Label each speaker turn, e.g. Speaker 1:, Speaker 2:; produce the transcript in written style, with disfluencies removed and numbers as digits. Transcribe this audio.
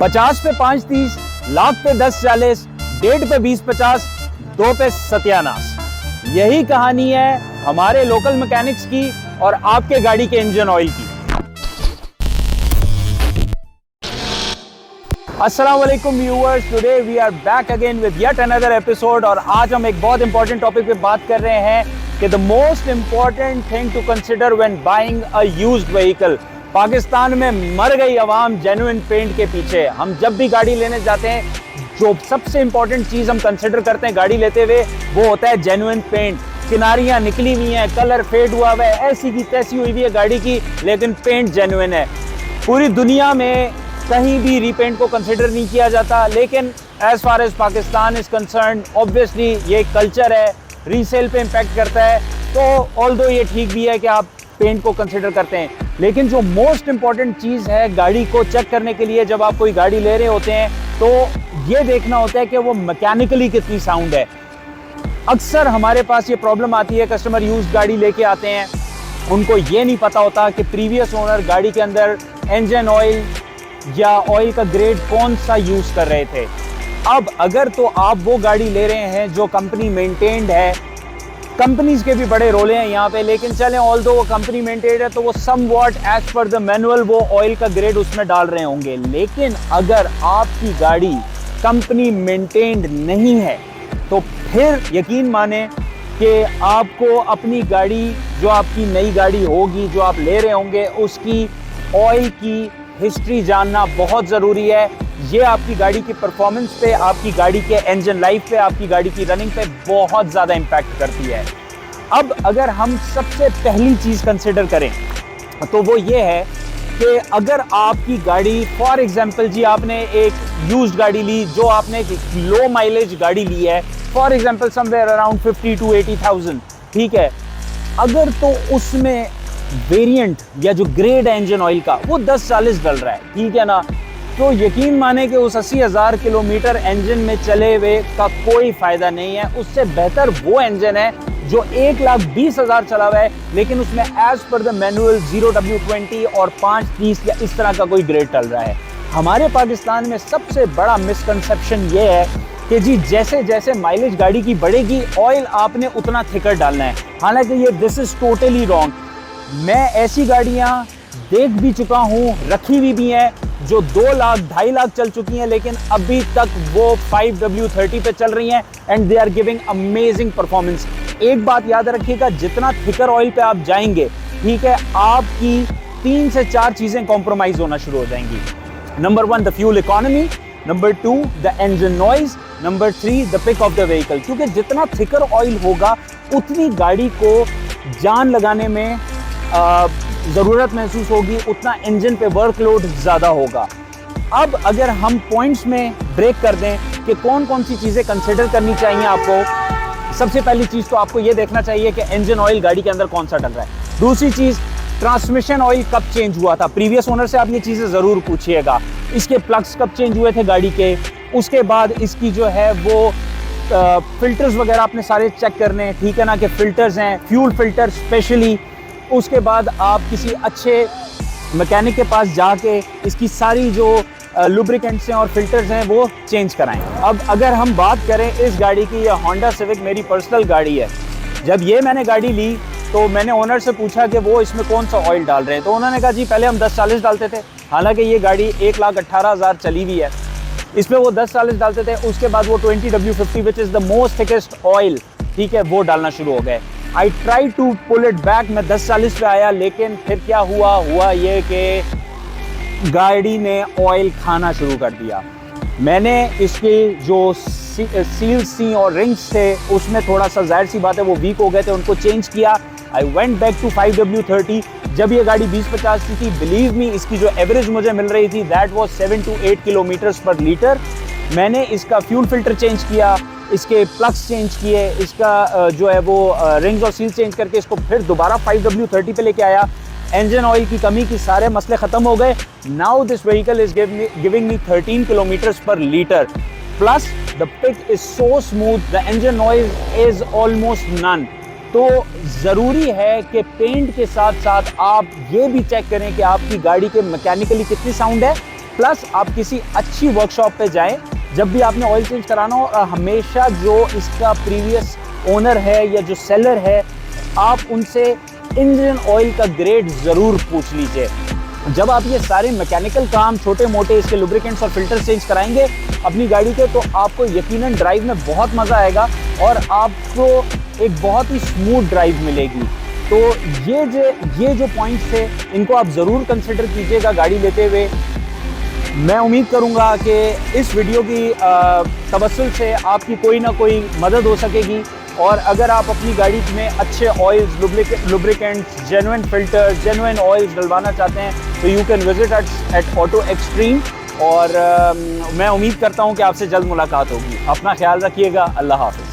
Speaker 1: 50 पे 5-30, लाख पे 10-40, 1.5 पे 20-50, 2 पे सत्यानाश। यही कहानी है हमारे लोकल मैकेनिक्स की और आपके गाड़ी के इंजन ऑयल की। अस्सलाम वालेकुम viewers, today we are back again with yet another episode. और आज हम एक बहुत इंपॉर्टेंट टॉपिक पे बात कर रहे हैं कि the most important thing to consider when buying a used vehicle. Pakistan में मर गई आवाम जेन्युइन पेंट के पीछे। हम जब भी गाड़ी लेने जाते हैं, जो सबसे इंपॉर्टेंट चीज हम कंसिडर करते हैं गाड़ी लेते हुए, वो होता है जेन्युइन पेंट। किनारियां निकली हुई हैं, कलर फेड हुआ हुआ है, ऐसी की तैसी हुई हुई है गाड़ी की, लेकिन पेंट जेन्युइन है। पूरी दुनिया में कहीं भी रीपेंट को कंसिडर नहीं किया जाता, लेकिन as far as Pakistan is concerned, obviously ये कल्चर है, रीसेल पे इम्पैक्ट करता है। तो ऑल्दो ये ठीक भी है कि आप पेंट को कंसिडर करते हैं, लेकिन जो मोस्ट इंपॉर्टेंट चीज़ है गाड़ी को चेक करने के लिए, जब आप कोई गाड़ी ले रहे होते हैं तो ये देखना होता है कि वो मैकेनिकली कितनी साउंड है। अक्सर हमारे पास ये प्रॉब्लम आती है, कस्टमर यूज्ड गाड़ी लेके आते हैं, उनको ये नहीं पता होता कि प्रीवियस ओनर गाड़ी के अंदर इंजन ऑयल या ऑयल का ग्रेड कौन सा यूज़ कर रहे थे। अब अगर तो आप वो गाड़ी ले रहे हैं जो कंपनी मेंटेन्ड है, कंपनीज के भी बड़े रोले हैं यहाँ पे, लेकिन चलें ऑल्दो वो कंपनी मेंटेन्ड है तो वो somewhat as per the manual वो ऑयल का ग्रेड उसमें डाल रहे होंगे। लेकिन अगर आपकी गाड़ी कंपनी मेंटेन्ड नहीं है तो फिर यकीन माने कि आपको अपनी गाड़ी, जो आपकी नई गाड़ी होगी जो आप ले रहे होंगे, उसकी ऑयल की हिस्ट्री जानना बहुत ज़रूरी है। ये आपकी गाड़ी की परफॉर्मेंस पे, आपकी गाड़ी के इंजन लाइफ पे, आपकी गाड़ी की रनिंग पे बहुत ज़्यादा इम्पैक्ट करती है। अब अगर हम सबसे पहली चीज़ कंसिडर करें तो वो ये है कि अगर आपकी गाड़ी, फॉर एग्जांपल जी आपने एक यूज्ड गाड़ी ली, जो आपने एक लो माइलेज गाड़ी ली है, for example somewhere around 50 to 80,000, ठीक है, अगर तो उसमें वेरिएंट या जो ग्रेड है इंजन ऑयल का वो 10-40 डल रहा है, ठीक है ना, तो यकीन माने कि उस 80,000 किलोमीटर इंजन में चले हुए का कोई फायदा नहीं है। उससे बेहतर वो इंजन है जो 1,20,000 चला हुआ है, लेकिन उसमें as per the manual 0W20 और 530 या इस तरह का कोई ग्रेड चल रहा है। हमारे पाकिस्तान में सबसे बड़ा मिसकंसेप्शन ये है कि जी जैसे जैसे माइलेज गाड़ी की बढ़ेगी, ऑयल आपने उतना थिकर डालना है। हालांकि ये दिस इज टोटली रॉन्ग। मैं ऐसी गाड़ियां देख भी चुका हूं, रखी हुई भी हैं, जो 2 लाख 2.5 लाख चल चुकी हैं, लेकिन अभी तक वो 5W30 पे चल रही हैं and they are giving amazing performance. एक बात याद रखिएगा, जितना थिकर ऑयल पे आप जाएंगे, ठीक है, आपकी 3 से 4 चीजें कॉम्प्रोमाइज होना शुरू हो जाएंगी। Number 1 the fuel economy, number 2 the engine noise, number 3 the pick of the vehicle. क्योंकि जितना थिकर ऑयल होगा उतनी गाड़ी को जान लगाने में ज़रूरत महसूस होगी, उतना इंजन पे वर्कलोड ज़्यादा होगा। अब अगर हम पॉइंट्स में ब्रेक कर दें कि कौन कौन सी चीज़ें कंसिडर करनी चाहिए आपको, सबसे पहली चीज़ तो आपको ये देखना चाहिए कि इंजन ऑयल गाड़ी के अंदर कौन सा डल रहा है। दूसरी चीज़, ट्रांसमिशन ऑयल कब चेंज हुआ था, प्रीवियस ओनर से आप ये चीज़ें ज़रूर पूछिएगा। इसके प्लग्स कब चेंज हुए थे गाड़ी के, उसके बाद इसकी जो है वो फिल्टर्स वगैरह आपने सारे चेक करने हैं, ठीक है ना, कि फिल्टर्स हैं, फ्यूल फिल्टर स्पेशली। उसके बाद आप किसी अच्छे मैकेनिक के पास जाके इसकी सारी जो लुब्रिकेंट्स हैं और फिल्टर्स हैं वो चेंज कराएं। अब अगर हम बात करें इस गाड़ी की, यह होंडा सिविक मेरी पर्सनल गाड़ी है। जब ये मैंने गाड़ी ली तो मैंने ओनर से पूछा कि वो इसमें कौन सा ऑयल डाल रहे हैं, तो उन्होंने कहा जी पहले हम 10-40 डालते थे। हालांकि ये गाड़ी 1,18,000 चली हुई है, इसमें वो 10-40 डालते थे। उसके बाद वो 20W50 which is the most thickest oil, ठीक है, वो डालना शुरू हो गए। I try to pull it back, मैं 10-40 पे आया, लेकिन फिर क्या हुआ ये कि गाड़ी ने ऑयल खाना शुरू कर दिया। मैंने इसके जो सील्स थी और रिंग्स थे उसमें थोड़ा सा, जाहिर सी बात है, वो वीक हो गए थे, उनको चेंज किया। I went back to 5W30। जब ये गाड़ी 20-50 की थी, बिलीव मी, इसकी जो एवरेज मुझे मिल रही थी that was 7 to 8 kilometres per litre. मैंने इसका फ्यूल फिल्टर चेंज किया, इसके प्लग्स चेंज किए, इसका जो है वो रिंग्स और सील चेंज करके इसको फिर दोबारा 5W30 पे लेके आया। इंजन ऑयल की कमी की सारे मसले ख़त्म हो गए। Now this vehicle is giving me 13 kilometres per litre, plus the pick is so smooth, the engine noise is almost none. तो ज़रूरी है कि पेंट के साथ साथ आप ये भी चेक करें कि आपकी गाड़ी के मैकेनिकली कितनी साउंड है, प्लस आप किसी अच्छी वर्कशॉप पे जाएं जब भी आपने ऑयल चेंज कराना हो, और हमेशा जो इसका प्रीवियस ओनर है या जो सेलर है, आप उनसे इंजन ऑयल का ग्रेड ज़रूर पूछ लीजिए। जब आप ये सारे मैकेनिकल काम, छोटे मोटे इसके लुब्रिकेंट्स और फिल्टर चेंज कराएंगे अपनी गाड़ी के, तो आपको यकीनन ड्राइव में बहुत मज़ा आएगा और आपको एक बहुत ही स्मूथ ड्राइव मिलेगी। तो ये जो पॉइंट्स थे, इनको आप ज़रूर कंसिडर कीजिएगा गाड़ी लेते हुए। मैं उम्मीद करूंगा कि इस वीडियो की तवस्सुल से आपकी कोई ना कोई मदद हो सकेगी, और अगर आप अपनी गाड़ी में अच्छे oils, lubricants, genuine filter, genuine oils डलवाना चाहते हैं तो you can visit at auto extreme. और मैं उम्मीद करता हूं कि आपसे जल्द मुलाकात होगी। अपना ख्याल रखिएगा। अल्लाह हाफ़िज़।